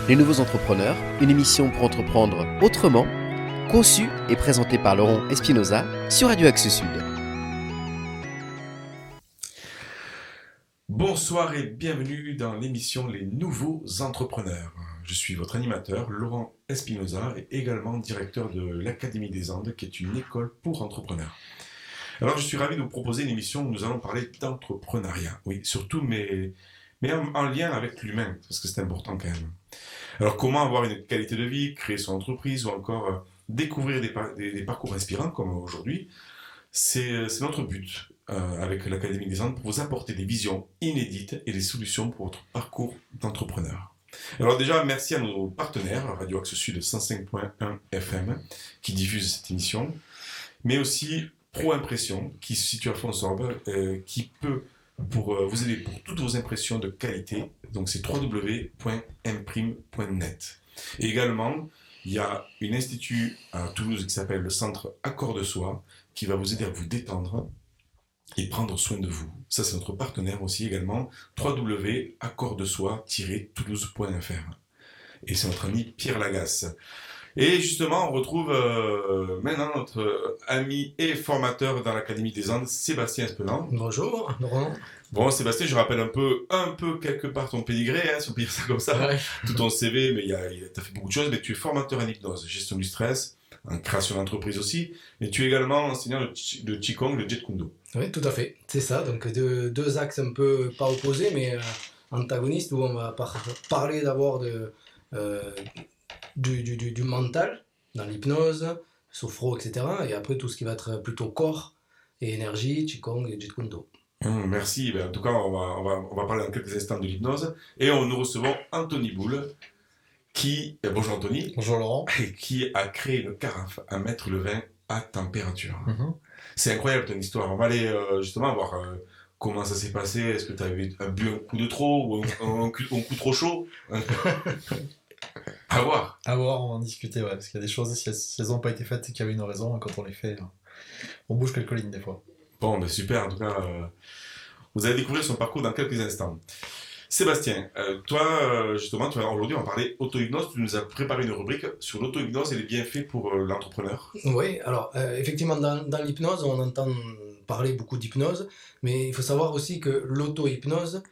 Les Nouveaux Entrepreneurs, une émission pour entreprendre autrement, conçue et présentée par Laurent Espinosa sur Radio Axe Sud. Bonsoir et bienvenue dans l'émission Les Nouveaux Entrepreneurs. Je suis votre animateur, Laurent Espinosa, et également directeur de l'Académie des Andes, qui est une école pour entrepreneurs. Alors, je suis ravi de vous proposer une émission où nous allons parler d'entrepreneuriat. Oui, surtout, mais en lien avec l'humain, parce que c'est important quand même. Alors, comment avoir une qualité de vie, créer son entreprise, ou encore découvrir des parcours inspirants, comme aujourd'hui, c'est notre but avec l'Académie des Andes, pour vous apporter des visions inédites et des solutions pour votre parcours d'entrepreneur. Alors déjà, merci à nos partenaires, Radio Axe Sud 105.1 FM, qui diffuse cette émission, mais aussi Pro Impression, qui se situe à Fonsorbe, qui peut vous aider pour toutes vos impressions de qualité. Donc c'est www.imprime.net. Et également, il y a un institut à Toulouse qui s'appelle le Centre Accord de Soi, qui va vous aider à vous détendre et prendre soin de vous. Ça, c'est notre partenaire aussi également, www.accorddesoi-toulouse.fr. Et c'est notre ami Pierre Lagasse. Et justement, on retrouve maintenant notre ami et formateur dans l'Académie des Andes, Sébastien Espenant. Bonjour, Laurent. Bon, Sébastien, je rappelle un peu quelque part ton pédigré, si on peut dire ça comme ça, Ouais. tout ton CV, mais tu as fait beaucoup de choses, mais tu es formateur en hypnose, gestion du stress, en création d'entreprise aussi, mais tu es également enseignant de Qigong, le Jeet Kune Do. Oui, tout à fait, c'est ça. Donc deux axes un peu, pas opposés, mais antagonistes, où on va parler d'abord du mental, dans l'hypnose, sophro, etc. Et après tout ce qui va être plutôt corps et énergie, Qigong et Jeet Kune Do. Merci. En tout cas, on va parler dans quelques instants de l'hypnose. Et nous recevons Anthony Boule, bonjour Anthony. Bonjour Laurent. Qui a créé une carafe à mettre le vin à température. Mm-hmm. C'est incroyable ton histoire. On va aller justement voir comment ça s'est passé. Est-ce que tu as bu un coup de trop ou un coup trop chaud? À voir. À voir, on va en discuter, ouais, parce qu'il y a des choses, si elles n'ont pas été faites, c'est qu'il y avait une raison, et quand on les fait, on bouge quelques lignes des fois. Bon, ben super, en tout cas, vous allez découvrir son parcours dans quelques instants. Sébastien, toi, justement, aujourd'hui, on va parler auto-hypnose. Tu nous as préparé une rubrique sur l'auto-hypnose et les bienfaits pour l'entrepreneur. Oui, alors, effectivement, dans l'hypnose, on entend parler beaucoup d'hypnose, mais il faut savoir aussi que l'auto-hypnose,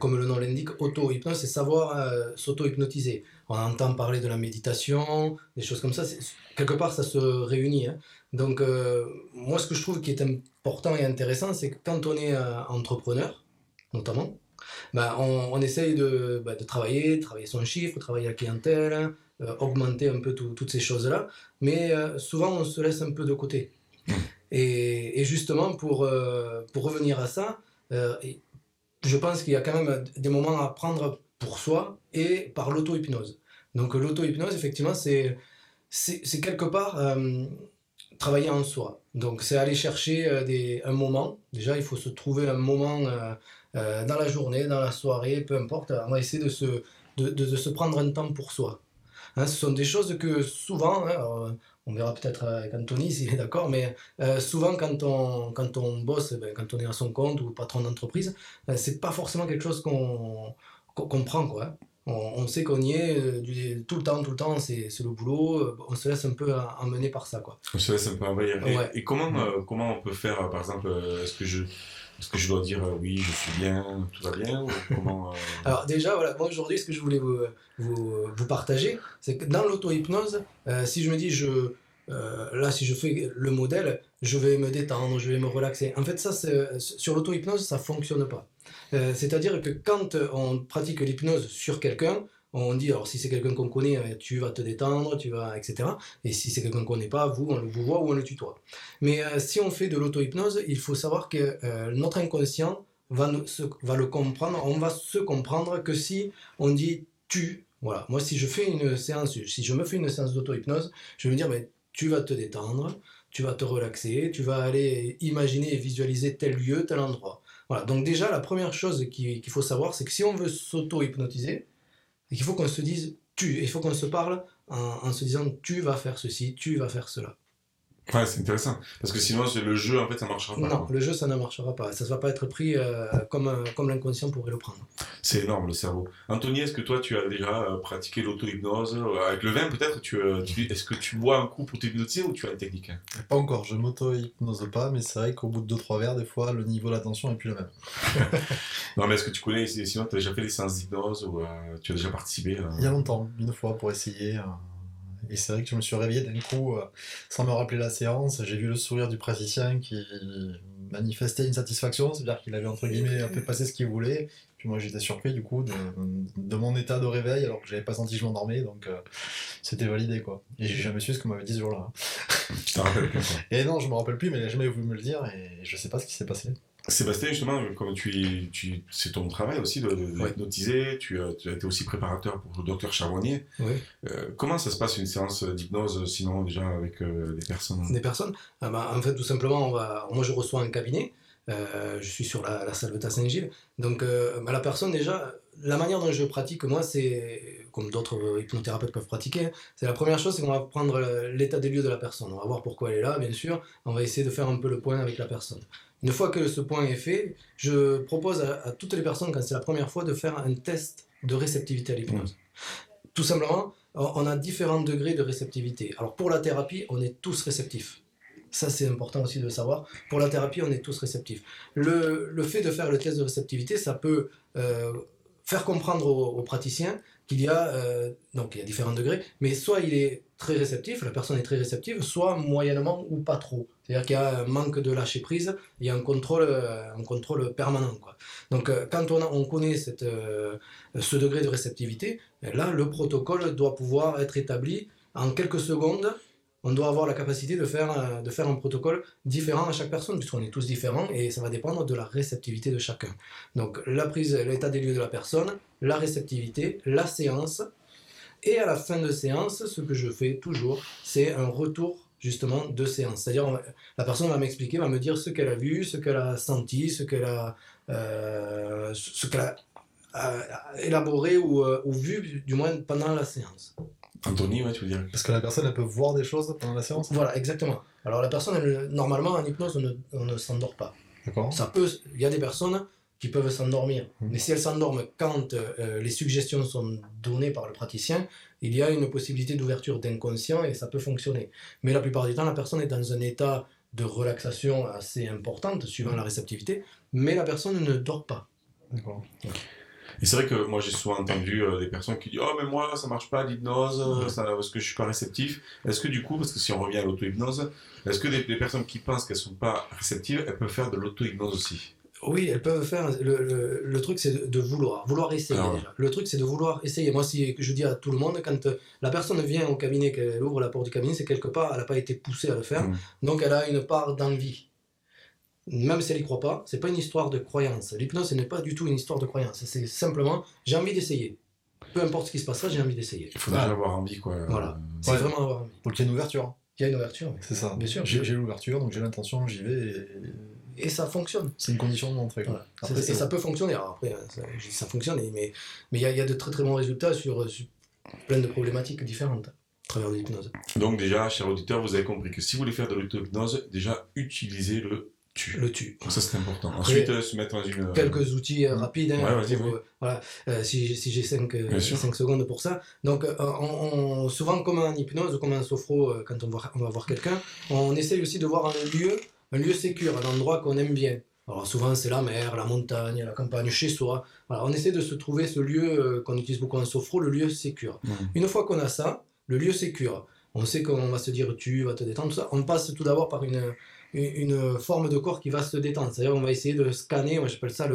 comme le nom l'indique, auto-hypnose, c'est savoir s'auto-hypnotiser. On entend parler de la méditation, des choses comme ça. Quelque part, ça se réunit. Hein. Donc, moi, ce que je trouve qui est important et intéressant, c'est que quand on est entrepreneur, notamment, on essaye de travailler son chiffre, travailler la clientèle, augmenter un peu toutes ces choses-là, mais souvent, on se laisse un peu de côté. Et justement, pour revenir à ça, je pense qu'il y a quand même des moments à prendre pour soi et par l'auto-hypnose. Donc l'auto-hypnose, effectivement, c'est quelque part travailler en soi. Donc c'est aller chercher un moment. Déjà, il faut se trouver un moment dans la journée, dans la soirée, peu importe. On va essayer de se prendre un temps pour soi. Hein, ce sont des choses que souvent, alors, on verra peut-être avec Anthony s'il est d'accord, mais souvent quand on bosse, quand on est à son compte ou patron d'entreprise, c'est pas forcément quelque chose qu'on prend, quoi. On sait qu'on y est tout le temps, c'est le boulot, on se laisse un peu emmener par ça, quoi. On se laisse un peu envahir. Ouais. Et comment on peut faire, par exemple, est-ce que je dois dire oui, je suis bien, tout va bien, ou comment Alors déjà, voilà, moi aujourd'hui, ce que je voulais vous partager, c'est que dans l'auto-hypnose, si je me dis, là, si je fais le modèle, je vais me détendre, je vais me relaxer. En fait, ça, sur l'auto-hypnose, ça fonctionne pas. C'est-à-dire que quand on pratique l'hypnose sur quelqu'un, on dit, alors si c'est quelqu'un qu'on connaît, tu vas te détendre, etc. Et si c'est quelqu'un qu'on connaît pas, on le voit ou on le tutoie. Mais si on fait de l'auto-hypnose, il faut savoir que notre inconscient va le comprendre, on va se comprendre que si on dit tu, voilà. Moi, si je me fais une séance d'auto-hypnose, je vais me dire, tu vas te détendre, tu vas te relaxer, tu vas aller imaginer et visualiser tel lieu, tel endroit. Voilà. Donc déjà, la première chose qu'il faut savoir, c'est que si on veut s'auto-hypnotiser, il faut qu'on se dise tu, il faut qu'on se parle en se disant tu vas faire ceci, tu vas faire cela. Ouais, c'est intéressant. Parce que sinon, le jeu, en fait, ça marchera pas. Non, Quoi. le jeu, ça ne marchera pas. Ça ne va pas être pris comme l'inconscient pourrait le prendre. C'est énorme, le cerveau. Anthony, est-ce que toi, tu as déjà pratiqué l'auto-hypnose avec le vin, peut-être est-ce que tu bois un coup pour t'hypnotiser ou tu as une technique? Pas encore, je m'auto-hypnose pas, mais c'est vrai qu'au bout de 2-3 verres, des fois, le niveau d'attention est plus le même. Non, mais est-ce que tu connais, sinon, tu as déjà fait des séances d'hypnose ou tu as déjà participé Il y a longtemps, une fois pour essayer. Et c'est vrai que je me suis réveillé d'un coup, sans me rappeler la séance. J'ai vu le sourire du praticien qui manifestait une satisfaction, c'est-à-dire qu'il avait entre guillemets un peu passé ce qu'il voulait. Puis moi j'étais surpris du coup de mon état de réveil alors que j'avais pas senti que je m'endormais, donc c'était validé quoi. Et j'ai jamais su ce qu'on m'avait dit ce jour-là. Tu t'en rappelles plus, quoi. Et non, je me rappelle plus, mais il a jamais voulu me le dire et je sais pas ce qui s'est passé. Sébastien, justement, comme c'est ton travail aussi de Ouais. hypnotiser, tu as été aussi préparateur pour le docteur Charbonnier. Oui. Comment ça se passe une séance d'hypnose, sinon déjà avec des personnes? Des personnes en fait, tout simplement, moi je reçois un cabinet. Je suis sur la Salvetat Saint-Gilles. Donc, la personne, déjà, la manière dont je pratique, moi, c'est comme d'autres hypnothérapeutes peuvent pratiquer. C'est la première chose, c'est qu'on va prendre l'état des lieux de la personne. On va voir pourquoi elle est là, bien sûr. On va essayer de faire un peu le point avec la personne. Une fois que ce point est fait, je propose à toutes les personnes, quand c'est la première fois, de faire un test de réceptivité à l'hypnose. Tout simplement, on a différents degrés de réceptivité. Alors, pour la thérapie, on est tous réceptifs. Ça, c'est important aussi de le savoir. Pour la thérapie, on est tous réceptifs. Le fait de faire le test de réceptivité, ça peut faire comprendre aux praticiens qu'il y a, donc il y a différents degrés, mais soit il est très réceptif, la personne est très réceptive, soit moyennement ou pas trop. C'est-à-dire qu'il y a un manque de lâcher prise, il y a un contrôle permanent, quoi. Donc quand on connaît ce degré de réceptivité, là, le protocole doit pouvoir être établi en quelques secondes. On doit avoir la capacité de faire un protocole différent à chaque personne, puisqu'on est tous différents, et ça va dépendre de la réceptivité de chacun. Donc l'état des lieux de la personne, la réceptivité, la séance, et à la fin de séance, ce que je fais toujours, c'est un retour justement de séance. C'est-à-dire la personne va m'expliquer, va me dire ce qu'elle a vu, ce qu'elle a senti, ce qu'elle a élaboré ou vu, du moins pendant la séance. Anthony, ouais, tu veux dire? Parce que la personne, elle peut voir des choses pendant la séance. Voilà, exactement. Alors la personne, normalement en hypnose, on ne s'endort pas. D'accord. Il y a des personnes qui peuvent s'endormir, mais si elles s'endorment quand les suggestions sont données par le praticien, il y a une possibilité d'ouverture d'inconscient et ça peut fonctionner. Mais la plupart du temps, la personne est dans un état de relaxation assez importante, suivant la réceptivité, mais la personne ne dort pas. D'accord. Et c'est vrai que moi j'ai souvent entendu des personnes qui disent oh mais moi ça marche pas l'hypnose parce que je suis pas réceptif. Est-ce que du coup, parce que si on revient à l'auto-hypnose, est-ce que des personnes qui pensent qu'elles sont pas réceptives, elles peuvent faire de l'auto-hypnose aussi? Oui, elles peuvent faire. Le truc, c'est de vouloir essayer déjà. Le truc, c'est de vouloir essayer. Moi, si je dis à tout le monde, quand la personne vient au cabinet, qu'elle ouvre la porte du cabinet, c'est quelque part, elle n'a pas été poussée à le faire, donc elle a une part d'envie. Même si elle n'y croit pas, c'est pas une histoire de croyance. L'hypnose, ce n'est pas du tout une histoire de croyance. C'est simplement, j'ai envie d'essayer. Peu importe ce qui se passera, j'ai envie d'essayer. Il faut déjà avoir envie, quoi. Voilà, c'est vraiment avoir envie. Donc il y a une ouverture. Il y a une ouverture, C'est ça. bien sûr. J'ai l'ouverture, donc j'ai l'intention, j'y vais. Et ça fonctionne. C'est une condition de l'entrée. Voilà. Après, Ça peut fonctionner. Alors après, ça fonctionne, mais il y a de très très bons résultats sur plein de problématiques différentes à travers l'hypnose. Donc déjà, chers auditeurs, vous avez compris que si vous voulez faire de l'auto-hypnose, déjà utilisez le tu. Le tu. Donc ça c'est important. Après, Ensuite, se mettre dans une... quelques outils rapides. Ouais, vas-y, oui. Voilà, si j'ai 5 sûr. secondes pour ça. Donc, souvent, comme en hypnose, comme en sophro, quand on va voir quelqu'un, on essaye aussi de voir un lieu sécure, un endroit qu'on aime bien. Alors souvent c'est la mer, la montagne, la campagne, chez soi. Voilà, on essaie de se trouver ce lieu qu'on utilise beaucoup en sophro, le lieu sécure. Une fois qu'on a ça, le lieu sécure, on sait qu'on va se dire tu vas te détendre, tout ça. On passe tout d'abord par une forme de corps qui va se détendre. C'est-à-dire on va essayer de scanner, moi j'appelle ça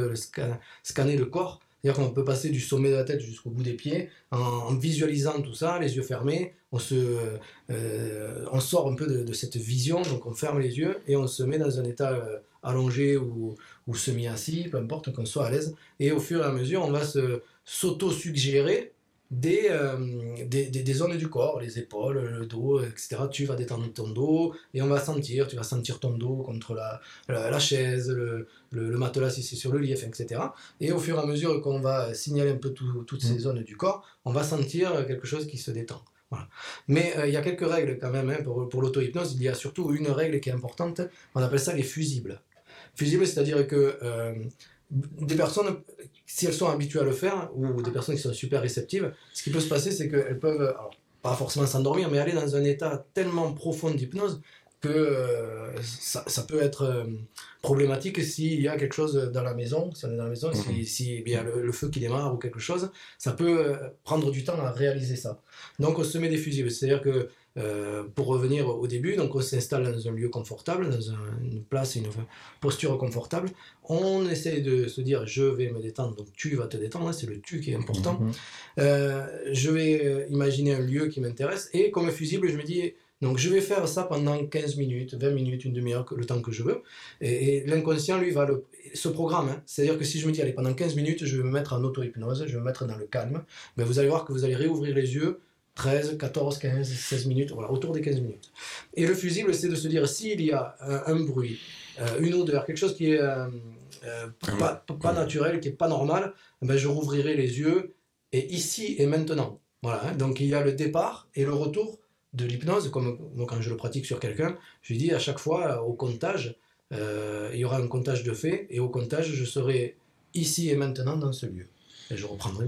scanner le corps. C'est-à-dire qu'on peut passer du sommet de la tête jusqu'au bout des pieds en visualisant tout ça, les yeux fermés. On sort un peu de cette vision, donc on ferme les yeux et on se met dans un état allongé ou semi-assis, peu importe, qu'on soit à l'aise. Et au fur et à mesure, on va s'auto-suggérer des zones du corps, les épaules, le dos, etc. Tu vas détendre ton dos et tu vas sentir ton dos contre la chaise, le matelas si c'est sur le lit, etc. Et au fur et à mesure qu'on va signaler un peu toutes ces zones du corps, on va sentir quelque chose qui se détend. Voilà. Mais il y a quelques règles quand même pour l'auto-hypnose. Il y a surtout une règle qui est importante, on appelle ça les fusibles. Fusibles, c'est-à-dire que des personnes, si elles sont habituées à le faire, ou des personnes qui sont super réceptives, ce qui peut se passer, c'est qu'elles peuvent, alors, pas forcément s'endormir, mais aller dans un état tellement profond d'hypnose que ça peut être problématique s'il y a quelque chose dans la maison, si on est dans la maison, si il y a le feu qui démarre ou quelque chose, ça peut prendre du temps à réaliser ça. Donc on se met des fusibles, c'est-à-dire que pour revenir au début, donc on s'installe dans un lieu confortable, dans une place, une posture confortable, on essaie de se dire je vais me détendre, donc tu vas te détendre, hein, c'est le tu qui est important. Je vais imaginer un lieu qui m'intéresse et comme fusible je me dis donc je vais faire ça pendant 15 minutes, 20 minutes, une demi-heure, le temps que je veux. Et l'inconscient, lui, ce programme, hein, c'est-à-dire que si je me dis, allez, pendant 15 minutes, je vais me mettre en auto-hypnose, je vais me mettre dans le calme, ben vous allez voir que vous allez réouvrir les yeux 13, 14, 15, 16 minutes, voilà, autour des 15 minutes. Et le fusible, c'est de se dire, s'il y a un bruit, une odeur, quelque chose qui est pas naturel, qui n'est pas normal, ben je rouvrirai les yeux, et ici et maintenant. Voilà, hein, donc il y a le départ et le retour de l'hypnose, comme moi, quand je le pratique sur quelqu'un, je lui dis à chaque fois, au comptage, il y aura un comptage de fait, et au comptage, je serai ici et maintenant dans ce lieu. Et je reprendrai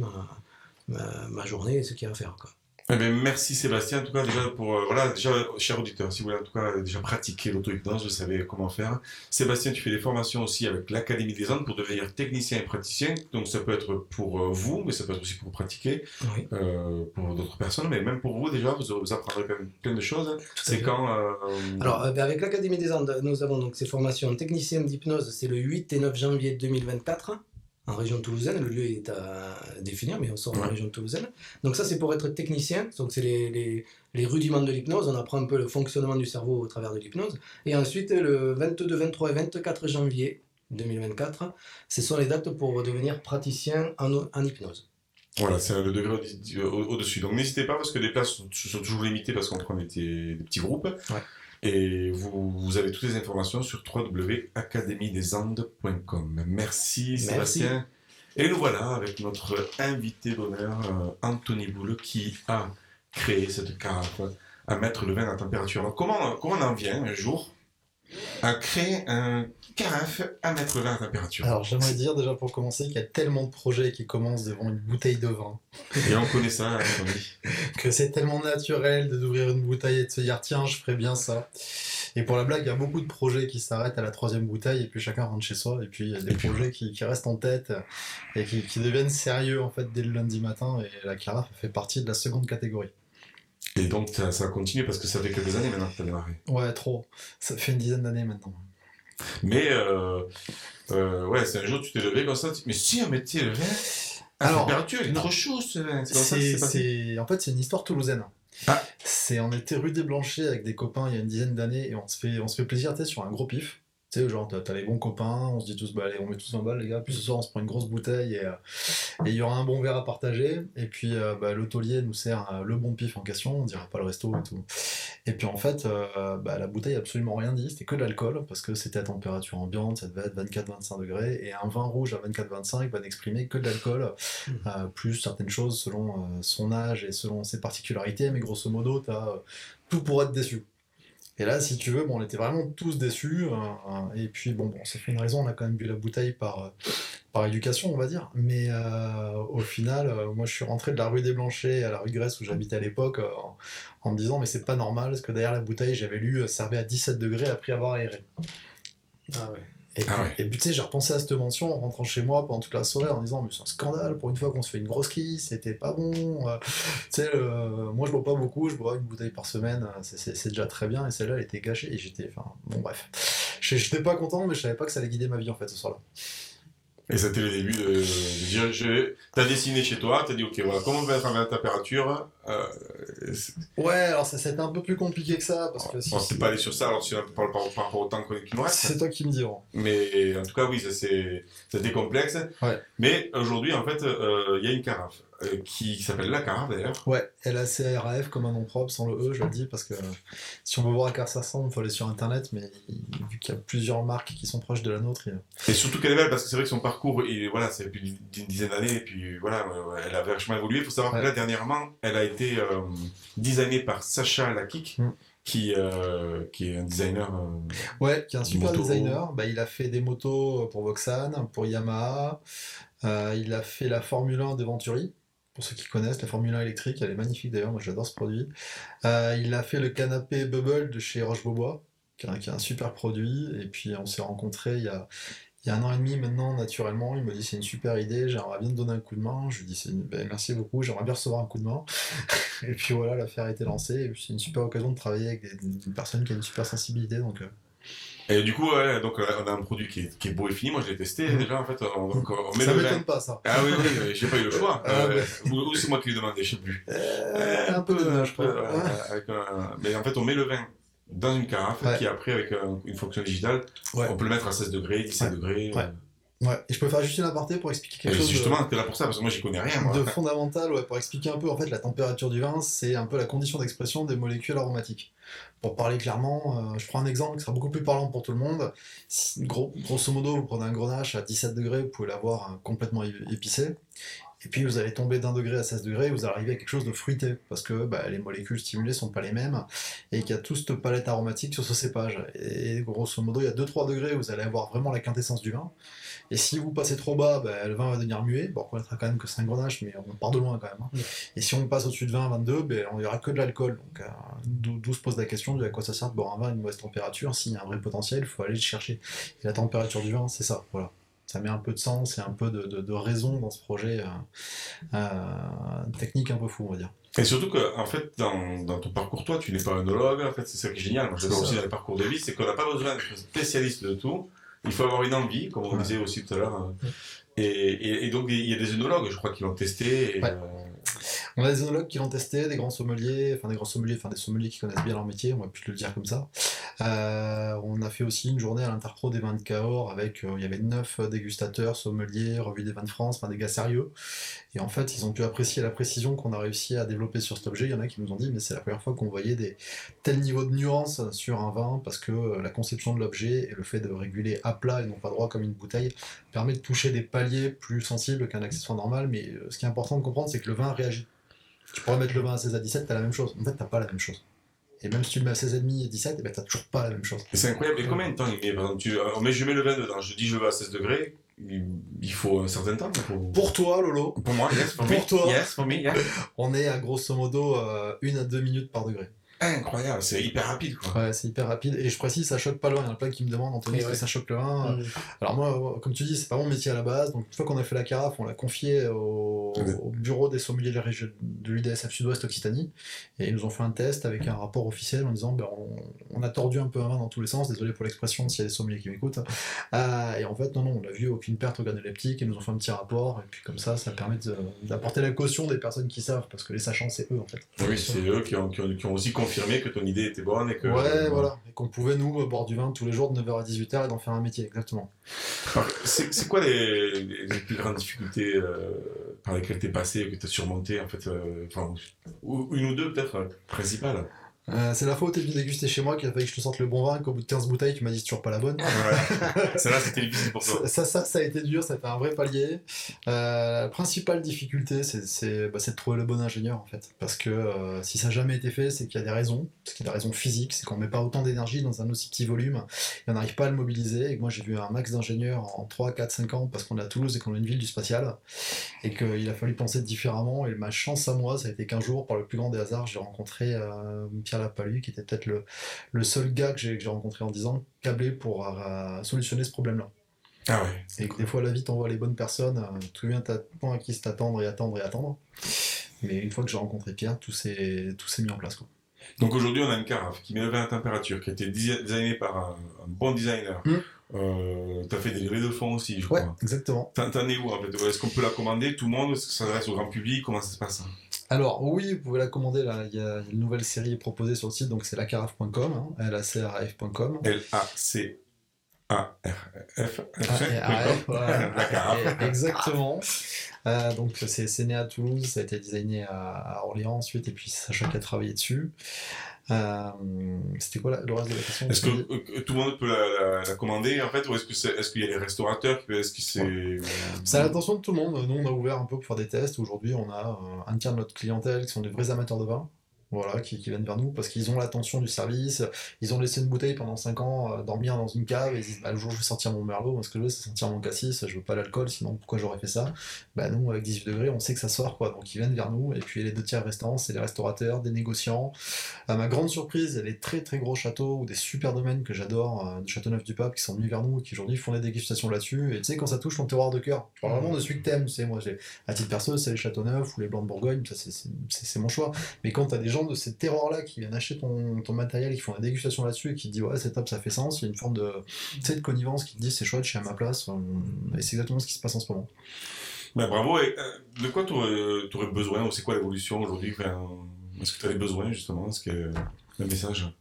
ma journée et ce qu'il y a à faire, quoi. Eh bien, merci Sébastien, en tout cas déjà pour, déjà, cher auditeur, si vous voulez en tout cas déjà pratiquer l'auto-hypnose, vous savez comment faire. Sébastien, tu fais des formations aussi avec l'Académie des Andes pour devenir technicien et praticien, donc ça peut être pour vous, mais ça peut être aussi pour pratiquer, Oui. pour d'autres personnes, mais même pour vous déjà, vous apprendrez quand même plein de choses. C'est quand Alors, avec l'Académie des Andes, nous avons donc ces formations technicien d'hypnose, c'est le 8 et 9 janvier 2024. En région toulousaine, le lieu est à définir, mais on sort en région toulousaine. Donc ça, c'est pour être technicien, donc c'est les rudiments de l'hypnose, on apprend un peu le fonctionnement du cerveau au travers de l'hypnose. Et ensuite, le 22, 23 et 24 janvier 2024, ce sont les dates pour devenir praticien en hypnose. Voilà, c'est le degré au-dessus. Donc n'hésitez pas, parce que les places sont toujours limitées, parce qu'on prend des petits groupes. Ouais. Et vous avez toutes les informations sur www.academiedesandes.com. Merci Sébastien. Et nous voilà avec notre invité d'honneur, Anthony Boule, qui a créé cette carafe à mettre le vin à température. Alors comment on en vient un jour à créer un carafe à mettre le vin à température? Alors j'aimerais dire déjà pour commencer qu'il y a tellement de projets qui commencent devant une bouteille de vin. Et on connaît ça, Anthony. Que c'est tellement naturel d'ouvrir une bouteille et de se dire tiens je ferais bien ça. Et pour la blague, il y a beaucoup de projets qui s'arrêtent à la 3e bouteille et puis chacun rentre chez soi. Et puis il y a des projets qui restent en tête et qui deviennent sérieux en fait dès le lundi matin. Et la carafe fait partie de la 2e catégorie. Et donc ça continue parce que ça fait quelques années maintenant que tu as démarré. Ouais, trop. Ça fait une dizaine d'années maintenant. Mais ouais, c'est un jour tu t'es levé comme ça, mais si on mettait le vin à température, il est trop chaud ce vin. En fait, c'est une histoire toulousaine. Ah. On était rue des Blanchers avec des copains il y a une dizaine d'années et on se fait plaisir sur un gros pif. Tu sais, genre t'as les bons copains, on se dit tous bah allez on met tous 20 balles les gars, puis ce soir on se prend une grosse bouteille et il y aura un bon verre à partager et puis l'hôtelier nous sert le bon pif en question, on dira pas le resto et tout. Et puis en fait la bouteille a absolument rien dit, c'était que de l'alcool parce que c'était à température ambiante, ça devait être 24-25 degrés et un vin rouge à 24-25 va n'exprimer que de l'alcool plus certaines choses selon son âge et selon ses particularités, mais grosso modo t'as tout pour être déçu. Et là, si tu veux, on était vraiment tous déçus. Et puis, bon, ça fait une raison, on a quand même bu la bouteille par éducation, on va dire. Mais au final, moi, je suis rentré de la rue des Blanchers à la rue de Grèce où j'habitais à l'époque en me disant, mais c'est pas normal, parce que derrière la bouteille, j'avais lu, servait à 17 degrés après avoir aéré. Ah ouais. Et puis tu sais, j'ai repensé à cette mention en rentrant chez moi pendant toute la soirée en disant mais c'est un scandale, pour une fois qu'on se fait une grosse kiss, c'était pas bon. Tu sais, moi je bois pas beaucoup, je bois une bouteille par semaine, c'est déjà très bien et celle-là elle était gâchée et bon bref. J'étais pas content mais je savais pas que ça allait guider ma vie en fait ce soir-là. Et c'était le début de dire, t'as dessiné chez toi, t'as dit ok voilà, comment on va être à la température Ouais, alors c'était un peu plus compliqué que ça parce que on s'est pas allé sur ça, alors si on parle par rapport au temps qu'il nous reste. C'est toi qui me dis. Mais en tout cas oui, c'était complexe. Ouais. Mais aujourd'hui en fait, il y a une carafe. qui s'appelle La Carafe d'ailleurs. Ouais, LACARAF comme un nom propre, sans le E, je le dis, parce que si on veut voir à quoi ça ressemble, il faut aller sur internet, mais vu qu'il y a plusieurs marques qui sont proches de la nôtre, Et surtout qu'elle est belle parce que c'est vrai que son parcours, voilà, c'est depuis une dizaine d'années, et puis voilà, elle a vachement évolué. Il faut savoir que là, dernièrement, elle a été designée par Sacha Lakik, qui est un designer. Ouais, qui est un super moto. designer. Bah, il a fait des motos pour Vauxhall, pour Yamaha. Il a fait la Formule 1 de Venturi. Pour ceux qui connaissent, la Formule 1 électrique, elle est magnifique d'ailleurs, moi j'adore ce produit. Il a fait le canapé Bubble de chez Roche-Beaubois, qui est un super produit. Et puis on s'est rencontrés il y a 1 an et demi maintenant, naturellement. Il me dit c'est une super idée, j'aimerais bien te donner un coup de main. Je lui dis merci beaucoup, j'aimerais bien recevoir un coup de main. Et puis voilà, l'affaire a été lancée. Et puis c'est une super occasion de travailler avec une personne qui a une super sensibilité. Donc, Et du coup, donc, on a un produit qui est beau et fini. Moi, je l'ai testé déjà. En fait, on met ça le m'étonne vin. pas ça. Ah oui, j'ai pas eu le choix. Ouais. Ou c'est moi qui lui ai demandé, je sais plus. Un peu de vin, je crois. Mais en fait, on met le vin dans une carafe qui après, avec une fonction digitale, Ouais. on peut le mettre à 16 degrés, 17 degrés. Ouais, et je peux faire juste une aparté pour expliquer quelque chose. Justement, t'es là pour ça, parce que moi, j'y connais rien. Moi. De fondamental, ouais, pour expliquer un peu, en fait, la température du vin, c'est un peu la condition d'expression des molécules aromatiques. Pour parler clairement, je prends un exemple qui sera beaucoup plus parlant pour tout le monde. Grosso modo, vous prenez un grenache à 17 degrés, vous pouvez l'avoir complètement épicé. Et puis vous allez tomber d'1 degré à 16 degrés, vous allez arriver à quelque chose de fruité, parce que les molécules stimulées sont pas les mêmes, et qu'il y a toute cette palette aromatique sur ce cépage. Et grosso modo, il y a 2-3 degrés, vous allez avoir vraiment la quintessence du vin. Et si vous passez trop bas, le vin va devenir muet. Bon, on reconnaîtra quand même que c'est un grenache, mais on part de loin quand même. Et si on passe au-dessus de 20, 22, on n'y aura que de l'alcool. Donc d'où se pose la question de à quoi ça sert de boire un vin à une mauvaise température. S'il y a un vrai potentiel, il faut aller le chercher. Et la température du vin, c'est ça, voilà. Ça met un peu de sens et un peu de raison dans ce projet technique un peu fou, on va dire. Et surtout que, en fait, dans ton parcours, toi, tu n'es pas œnologue, en fait, c'est ça qui est génial. Moi, j'adore aussi dans les parcours de vie, c'est qu'on n'a pas besoin d'être spécialiste de tout. Il faut avoir une envie, comme on disait aussi tout à l'heure. Et donc, il y a des œnologues, je crois, qui l'ont testé. On a des œnologues qui l'ont testé, des sommeliers qui connaissent bien leur métier, on va plus le dire comme ça. On a fait aussi une journée à l'Interpro des vins de Cahors avec, il y avait 9 dégustateurs, sommeliers, revue des vins de France, des gars sérieux. Et en fait, ils ont pu apprécier la précision qu'on a réussi à développer sur cet objet. Il y en a qui nous ont dit, mais c'est la première fois qu'on voyait des tels niveaux de nuances sur un vin, parce que la conception de l'objet et le fait de réguler à plat et non pas droit comme une bouteille permet de toucher des paliers plus sensibles qu'un accessoire normal. Mais ce qui est important de comprendre, c'est que le vin réagit. Tu pourrais mettre le vin à 16 à 17, t'as la même chose. En fait, t'as pas la même chose. Et même si tu le mets à 16,5 et 17, t'as toujours pas la même chose. Et c'est incroyable. Et combien de temps il met? Par exemple, je mets le vin dedans, je dis je veux à 16 degrés, il faut un certain temps. Pour toi, Lolo. Pour moi, yes, pour toi. Yes, pour moi, yes. On est à grosso modo 1 à 2 minutes par degré. Incroyable, c'est hyper rapide, quoi. Ouais, c'est hyper rapide. Et je précise, ça choque pas le vin. Il y en a plein qui me demandent, Anthony, est-ce que ça choque le vin Alors moi, comme tu dis, c'est pas mon métier à la base. Donc une fois qu'on a fait la carafe, on l'a confié au bureau des sommeliers de l'UDSF Sud-Ouest Occitanie. Et ils nous ont fait un test avec un rapport officiel en disant on a tordu un peu un vin dans tous les sens. Désolé pour l'expression s'il y a des sommeliers qui m'écoutent. Et en fait, non, on n'a vu aucune perte organoleptique. Ils nous ont fait un petit rapport. Et puis comme ça permet d'apporter la caution des personnes qui savent. Parce que les sachants, c'est eux en fait. Oui, c'est eux qui ont aussi confirmé que ton idée était bonne et que... Ouais, voilà. Et qu'on pouvait, nous, boire du vin tous les jours de 9h à 18h et d'en faire un métier, exactement. Alors, c'est quoi les plus grandes difficultés par lesquelles t'es passé, que t'as surmonté, en fait, ou une ou deux peut-être principales? C'est la fois où t'es venu déguster chez moi qu'il a fallu que je te sorte le bon vin, qu'au bout de 15 bouteilles, tu m'as dit c'est toujours pas la bonne. Ouais. Celle-là, c'était difficile pour toi. Ça a été dur, ça a été un vrai palier. La principale difficulté, c'est de trouver le bon ingénieur, en fait. Parce que si ça n'a jamais été fait, c'est qu'il y a des raisons. Parce qu'il y a des raisons physiques, c'est qu'on met pas autant d'énergie dans un aussi petit volume, et on n'arrive pas à le mobiliser. Et que moi, j'ai vu un max d'ingénieurs en 3, 4, 5 ans, parce qu'on est à Toulouse et qu'on est une ville du spatial, et qu'il a fallu penser différemment. Et ma chance à moi, ça a été qu'un jour, par le plus grand des hasards, j'ai rencontré Pierre Lapalu, qui était peut-être le seul gars que j'ai rencontré en 10 ans, câblé pour solutionner ce problème-là. Ah ouais. Et que des fois, la vie t'envoie les bonnes personnes, tout vient à qui s'attendre et attendre et attendre. Mais une fois que j'ai rencontré Pierre, tout s'est mis en place, quoi. Donc aujourd'hui, on a une carafe qui met le vin à température, qui a été designée par un bon designer. T'as fait des levées de fonds aussi, je crois. Ouais, exactement. T'en es où, en fait? Est-ce qu'on peut la commander, tout le monde? Est-ce que ça s'adresse au grand public? Comment ça se passe? Alors oui, vous pouvez la commander, là. Il y a une nouvelle série proposée sur le site, donc c'est lacarafe.com, lacraf.com. LAC. Voilà. La carafe. Exactement. Donc c'est né à Toulouse, ça a été designé à Orléans ensuite, et puis Sacha qui a travaillé dessus. C'était quoi le reste de la question? Est-ce que tout le monde peut la commander en fait, ou est-ce qu'il y a les restaurateurs est-ce que c'est... C'est à l'attention de tout le monde. Nous on a ouvert un peu pour faire des tests. Aujourd'hui on a un tiers de notre clientèle qui sont des vrais amateurs de vin. Voilà, qui viennent vers nous parce qu'ils ont l'attention du service, ils ont laissé une bouteille pendant 5 ans dormir dans une cave et ils disent le jour où je vais sortir mon merlot, moi ce que je veux c'est sortir mon cassis, je veux pas l'alcool, sinon pourquoi j'aurais fait ça? Nous avec 18 degrés on sait que ça sort quoi, donc ils viennent vers nous. Et puis les 2 tiers restants c'est les restaurateurs, des négociants. À ma grande surprise, il y a des très très gros châteaux ou des super domaines que j'adore, de Châteauneuf-du-Pape qui sont venus vers nous et qui aujourd'hui font des dégustations là-dessus. Et tu sais, quand ça touche ton terroir de cœur, je parle vraiment de celui que t'aimes, tu sais, moi à titre perso c'est les Châteauneuf ou les Blancs de Bourgogne, ça c'est mon choix. Mais quand t'as des gens de ces terroirs là qui viennent acheter ton matériel, qui font la dégustation là-dessus et qui te disent ouais c'est top, ça fait sens, il y a une forme de, de connivence qui te dit c'est chouette, je suis à ma place, et c'est exactement ce qui se passe en ce moment. Bravo. Et de quoi tu aurais besoin, ou c'est quoi l'évolution aujourd'hui? Est-ce que tu as des besoins justement? Est-ce que le message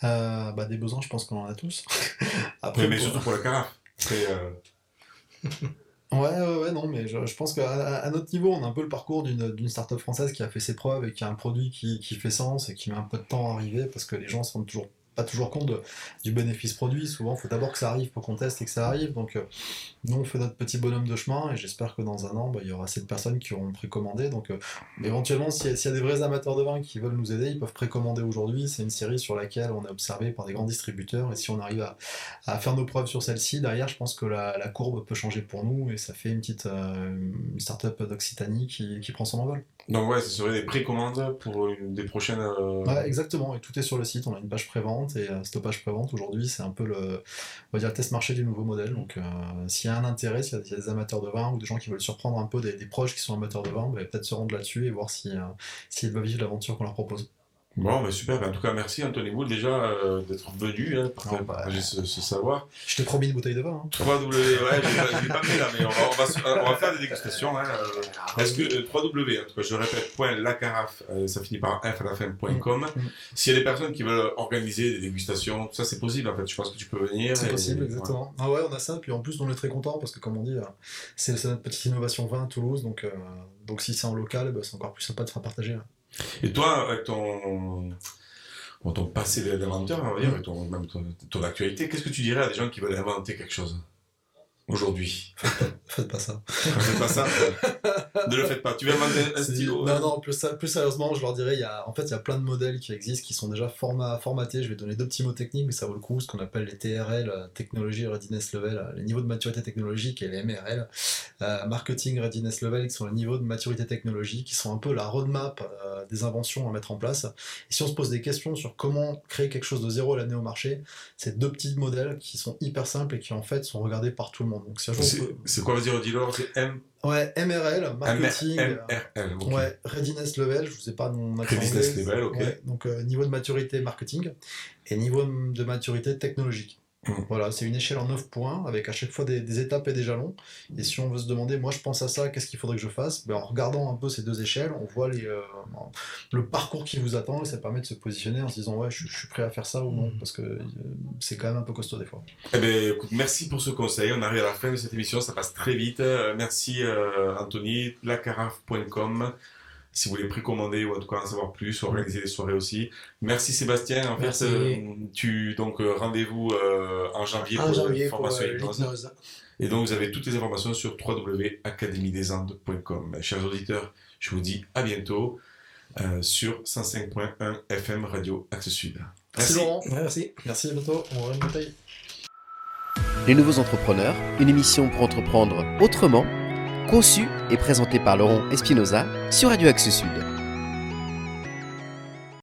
des besoins, je pense qu'on en a tous. Après, mais surtout pour la carafe. Ouais, non, mais je pense qu'à notre niveau, on a un peu le parcours d'une start-up française qui a fait ses preuves et qui a un produit qui fait sens et qui met un peu de temps à arriver parce que les gens se rendent pas toujours compte du bénéfice produit. Souvent, il faut d'abord que ça arrive pour qu'on teste et que ça arrive. Donc, nous, on fait notre petit bonhomme de chemin et j'espère que dans un an, il y aura assez de personnes qui auront précommandé. Donc, éventuellement, s'il y a des vrais amateurs de vin qui veulent nous aider, ils peuvent précommander aujourd'hui. C'est une série sur laquelle on est observé par des grands distributeurs et si on arrive à faire nos preuves sur celle-ci, derrière, je pense que la courbe peut changer pour nous et ça fait une petite start-up d'Occitanie qui prend son envol. Donc ouais, ce serait des précommandes pour des prochaines... Ouais, exactement, et tout est sur le site, on a une page prévente, et cette page prévente, aujourd'hui, c'est un peu on va dire, le test marché du nouveau modèle. Donc s'il y a un intérêt, s'il y a des amateurs de vin, ou des gens qui veulent surprendre un peu des proches qui sont amateurs de vin, peut-être se rendre là-dessus et voir s'ils veulent vivre l'aventure qu'on leur propose. Bon, super. En tout cas, merci Anthony Boule déjà d'être venu pour partager ce savoir. Je t'ai promis une bouteille de vin. 3W, ouais, je l'ai pas pris là, mais on va faire des dégustations. Est-ce que 3W, en tout cas, je répète, .lacarafe, ça finit par f à la fin.com. S'il y a des personnes qui veulent organiser des dégustations, ça c'est possible en fait. Je pense que tu peux venir. C'est possible, exactement. Ah ouais, on a ça. Puis en plus, on est très content parce que, comme on dit, c'est notre petite innovation vin à Toulouse. Donc si c'est en local, c'est encore plus sympa de faire partager. Là. Et toi, avec ton passé d'inventeur, on va dire, avec ton actualité, qu'est-ce que tu dirais à des gens qui veulent inventer quelque chose aujourd'hui? Faites pas ça. Faites pas ça. Ne le faites pas. Tu veux inventer un stylo? Non, plus sérieusement, je leur dirais, il y a plein de modèles qui existent, qui sont déjà formatés. Je vais donner 2 petits mots techniques, mais ça vaut le coup, ce qu'on appelle les TRL, Technology Readiness Level, les niveaux de maturité technologique, et les MRL, Marketing Readiness Level, qui sont les niveaux de maturité technologique, qui sont un peu la roadmap des inventions à mettre en place. Et si on se pose des questions sur comment créer quelque chose de zéro à l'année au marché, c'est 2 petits modèles qui sont hyper simples et qui en fait sont regardés par tout le monde. Donc, c'est quoi, vas-y, redis-le, c'est Ouais, MRL, marketing. MRL, okay. Ouais, readiness level, je ne sais pas mon accent anglais. Readiness level, ok. Ouais, donc niveau de maturité marketing et niveau de maturité technologique. Voilà, c'est une échelle en 9 points avec à chaque fois des étapes et des jalons. Et si on veut se demander, moi je pense à ça, qu'est-ce qu'il faudrait que je fasse? En regardant un peu ces 2 échelles, on voit le parcours qui vous attend et ça permet de se positionner en se disant ouais, je suis prêt à faire ça ou non, parce que c'est quand même un peu costaud des fois. Eh bien, écoute, merci pour ce conseil. On arrive à la fin de cette émission, ça passe très vite. Merci Anthony, lacarafe.com. Si vous voulez précommander ou en tout cas en savoir plus, organiser des soirées aussi. Merci Sébastien. En fait, rendez-vous en janvier pour la formation hypnose. Et donc vous avez toutes les informations sur www.academiedesandes.com. Chers auditeurs, je vous dis à bientôt sur 105.1 FM Radio Axe Sud. Merci Laurent. Merci, à bientôt. On aura une bouteille. Les Nouveaux Entrepreneurs, une émission pour entreprendre autrement, conçue et présentée par Laurent Espinoza sur Radio Axe Sud.